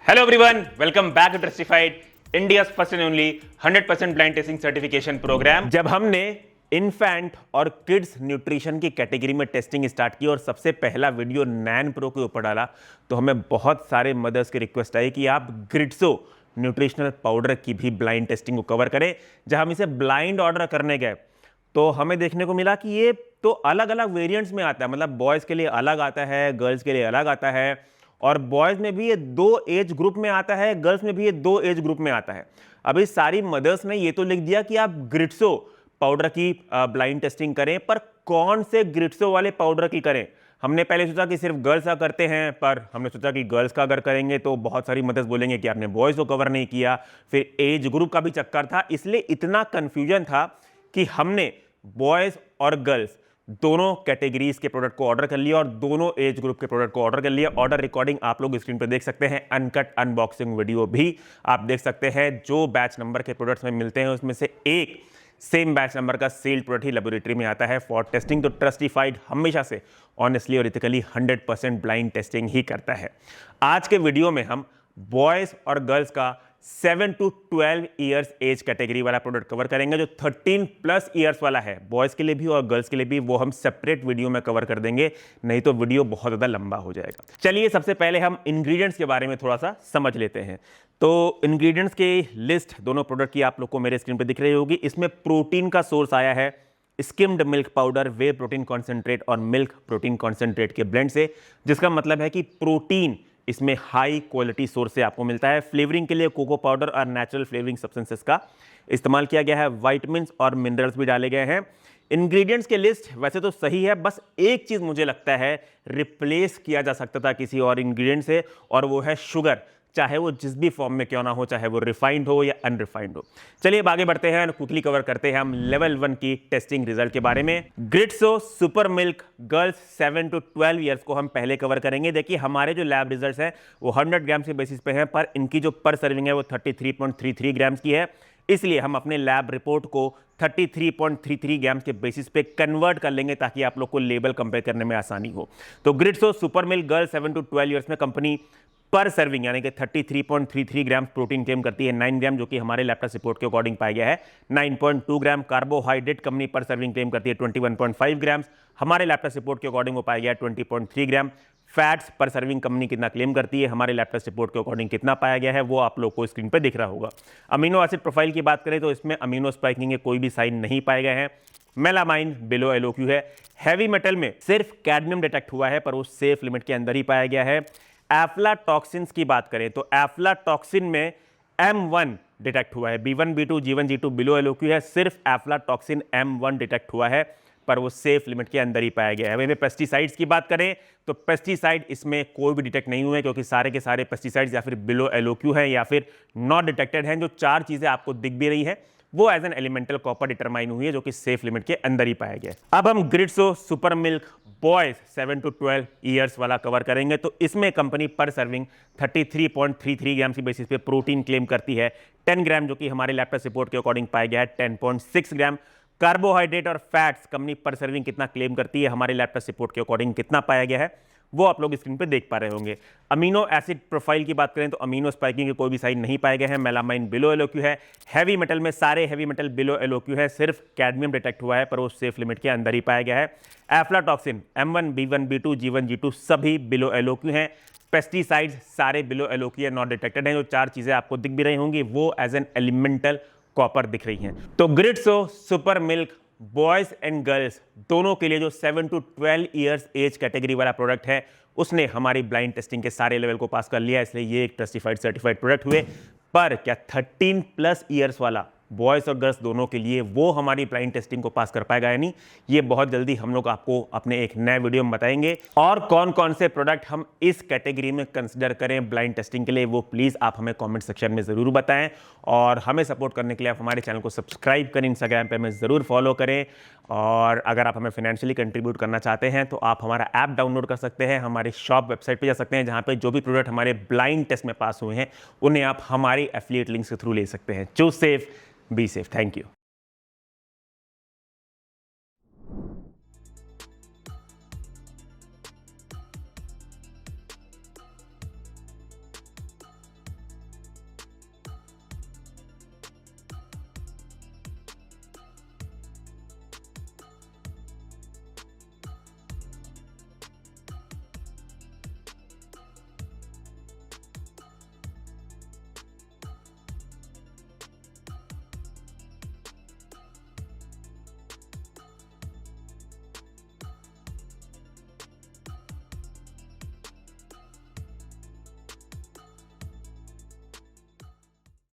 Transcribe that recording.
Hello everyone, welcome back to Testified, India's first and only 100% blind testing certification program। जब हमने infant और kids nutrition की category में testing start की और सबसे पहला वीडियो नैन प्रो के ऊपर डाला तो हमें बहुत सारे मदर्स की रिक्वेस्ट आई कि आप ग्रिड्सो न्यूट्रिशनल पाउडर की भी ब्लाइंड टेस्टिंग को कवर करें। जब हम इसे ब्लाइंड ऑर्डर करने गए तो हमें देखने को मिला कि ये तो अलग अलग वेरिएंट्स में आता है, मतलब बॉयज़ के लिए अलग आता है, गर्ल्स के लिए अलग आता है, और बॉयज़ में भी ये 2 एज ग्रुप में आता है, गर्ल्स में भी ये 2 एज ग्रुप में आता है। अभी सारी मदर्स ने ये तो लिख दिया कि आप ग्रिड्सो पाउडर की ब्लाइंड टेस्टिंग करें, पर कौन से ग्रिड्सो वाले पाउडर की करें। हमने पहले सोचा कि सिर्फ गर्ल्स का करते हैं, पर हमने सोचा कि गर्ल्स का अगर करेंगे तो बहुत सारी मदर्स बोलेंगे कि आपने बॉयज़ को कवर नहीं किया। फिर एज ग्रुप का भी चक्कर था, इसलिए इतना कन्फ्यूजन था कि हमने बॉयज़ और गर्ल्स दोनों कैटेगरीज के प्रोडक्ट को ऑर्डर कर लिया और दोनों एज ग्रुप के प्रोडक्ट को ऑर्डर कर लिया। ऑर्डर रिकॉर्डिंग आप लोग स्क्रीन पर देख सकते हैं, अनकट अनबॉक्सिंग वीडियो भी आप देख सकते हैं। जो बैच नंबर के प्रोडक्ट्स में मिलते हैं उसमें से एक सेम बैच नंबर का सेल्ड प्रोडक्ट ही लेबोरेटरी में आता है फॉर टेस्टिंग। तो ट्रस्टिफाइड हमेशा से ऑनेस्टली और इथिकली 100% ब्लाइंड टेस्टिंग ही करता है। आज के वीडियो में हम बॉयज़ और गर्ल्स का 7 to 12 ईयर्स एज कैटेगरी वाला प्रोडक्ट कवर करेंगे। जो 13+ ईयर्स वाला है बॉयज़ के लिए भी और गर्ल्स के लिए भी, वो हम सेपरेट वीडियो में कवर कर देंगे, नहीं तो वीडियो बहुत ज़्यादा लंबा हो जाएगा। चलिए सबसे पहले हम इंग्रेडिएंट्स के बारे में थोड़ा सा समझ लेते हैं। तो इंग्रेडिएंट्स की लिस्ट दोनों प्रोडक्ट की आप लोग को मेरे स्क्रीन पर दिख रही होगी। इसमें प्रोटीन का सोर्स आया है स्किम्ड मिल्क पाउडर, वे प्रोटीन कॉन्सेंट्रेट और मिल्क प्रोटीन कॉन्सेंट्रेट के ब्लेंड से, जिसका मतलब है कि प्रोटीन इसमें हाई क्वालिटी सोर्स से आपको मिलता है। फ्लेवरिंग के लिए कोको पाउडर और नेचुरल फ्लेवरिंग सब्सटेंसेस का इस्तेमाल किया गया है। विटामिन्स और मिनरल्स भी डाले गए हैं। इंग्रेडिएंट्स के लिस्ट वैसे तो सही है, बस एक चीज मुझे लगता है रिप्लेस किया जा सकता था किसी और इंग्रेडिएंट से, और वो है शुगर, चाहे वो जिस भी फॉर्म में क्यों ना हो, चाहे वो रिफाइंड हो या अनरिफाइंड हो। चलिए अब आगे बढ़ते हैं, क्विकली कवर करते हैं हम लेवल 1 की टेस्टिंग रिजल्ट के बारे में। Gritzo super milk girls 7 to 12 years को हम पहले कवर करेंगे। देखिए हमारे जो लैब रिजल्ट्स हैं वो 100 ग्राम्स के बेसिस पे हैं, पर इनकी जो पर सर्विंग है वो 33.33 ग्राम्स की है, इसलिए हम अपने लैब रिपोर्ट को 33.33 ग्राम्स के बेसिस पे कन्वर्ट कर लेंगे ताकि आप लोग को लेबल कंपेयर करने में आसानी हो। तो Gritzo super milk girls 7 to 12 years में कंपनी पर सर्विंग यानी कि 33.33 ग्राम प्रोटीन क्लेम करती है, 9 ग्राम जो कि हमारे लैब टेस्ट रिपोर्ट के अकॉर्डिंग पाया गया है 9.2 ग्राम। कार्बोहाइड्रेट कंपनी पर सर्विंग क्लेम करती है 21.5 ग्राम, हमारे लैब टेस्ट रिपोर्ट के अकॉर्डिंग वो पाया गया है 20.3 ग्राम। फैट्स पर सर्विंग कंपनी कितना क्लेम करती है, हमारे लैब टेस्ट रिपोर्ट के अकॉर्डिंग कितना पाया गया है, वो आप लोग को स्क्रीन पर दिख रहा होगा। अमीनो एसिड प्रोफाइल की बात करें तो इसमें अमीनो स्पाइकिंग के कोई भी साइन नहीं पाए गए हैं। मेलामाइन बिलो एलओक्यू है। हैवी मेटल में सिर्फ कैडमियम डिटेक्ट हुआ है, पर वो सेफ लिमिट के अंदर ही पाया गया है। एफ्लाटॉक्सिन्स की बात करें तो एफ्लाटॉक्सिन में M1 डिटेक्ट हुआ है। B1 B2 G1 G2 below एलओक्यू है। सिर्फ एफ्लाटॉक्सिन M1 डिटेक्ट हुआ है, पर वो सेफ लिमिट के अंदर ही पाया गया है। वहीं पेस्टिसाइड्स की बात करें तो पेस्टिसाइड इसमें कोई भी डिटेक्ट नहीं हुए, क्योंकि सारे के सारे पेस्टिसाइड्स या फिर बिलो एलओक्यू हैं या फिर नॉट डिटेक्टेड हैं। जो 4 चीजें आपको दिख भी रही है वो as an elemental copper determine हुई है, जो कि सेफ लिमिट के अंदर ही पाया गया है। अब हम Gritzo super milk boys 7 to 12 years वाला कवर करेंगे। तो इसमें कंपनी पर सर्विंग 33.33 ग्राम की बेसिस पे प्रोटीन क्लेम करती है 10 ग्राम, जो कि हमारे लैब टेस्ट रिपोर्ट के अकॉर्डिंग पाया गया है 10.6 ग्राम। कार्बोहाइड्रेट और फैट्स कंपनी पर सर्विंग कितना क्लेम करती है, हमारे लैब टेस्ट रिपोर्ट के अकॉर्डिंग कितना पाया गया है, वो आप लोग स्क्रीन पे देख पा रहे होंगे। अमीनो एसिड प्रोफाइल की बात करें तो अमीनो स्पाइकिंग के कोई भी साइन नहीं पाए गए हैं। मेलामाइन बिलो एलओक्यू है। हैवी मेटल में सारे हैवी मेटल बिलो एलओक्यू है, सिर्फ कैडमियम डिटेक्ट हुआ है, पर वो सेफ लिमिट के अंदर ही पाया गया है। Aflatoxin M1 B1 B2 G1 G2 सभी बिलो एलओक्यू हैं। पेस्टिसाइड्स सारे बिलो एलओक्यू है, नॉट डिटेक्टेड हैं। जो 4 चीजें आपको दिख भी रही होंगी वो एज एन एलिमेंटल कॉपर दिख रही हैं। तो Gritzo super milk boys and girls दोनों के लिए जो 7 to 12 ईयर्स एज कैटेगरी वाला प्रोडक्ट है, उसने हमारी ब्लाइंड टेस्टिंग के सारे लेवल को पास कर लिया, इसलिए ये एक ट्रस्टिफाइड सर्टिफाइड प्रोडक्ट हुए। पर क्या 13+ ईयर्स वाला बॉयज़ और गर्ल्स दोनों के लिए वो हमारी ब्लाइंड टेस्टिंग को पास कर पाएगा या नहीं, ये बहुत जल्दी हम लोग आपको अपने एक नए वीडियो में बताएंगे। और कौन कौन से प्रोडक्ट हम इस कैटेगरी में कंसिडर करें ब्लाइंड टेस्टिंग के लिए, वो प्लीज़ आप हमें कमेंट सेक्शन में ज़रूर बताएं। और हमें सपोर्ट करने के लिए आप हमारे चैनल को सब्सक्राइब करें, इंस्टाग्राम पे हमें ज़रूर फॉलो करें। और अगर आप हमें फाइनेंशियली कंट्रीब्यूट करना चाहते हैं तो आप हमारा ऐप डाउनलोड कर सकते हैं, हमारी शॉप वेबसाइट पे जा सकते हैं, जहाँ पे जो भी प्रोडक्ट हमारे ब्लाइंड टेस्ट में पास हुए हैं उन्हें आप हमारी एफिलिएट लिंक्स के थ्रू ले सकते हैं। Choose safe, be safe. Thank you.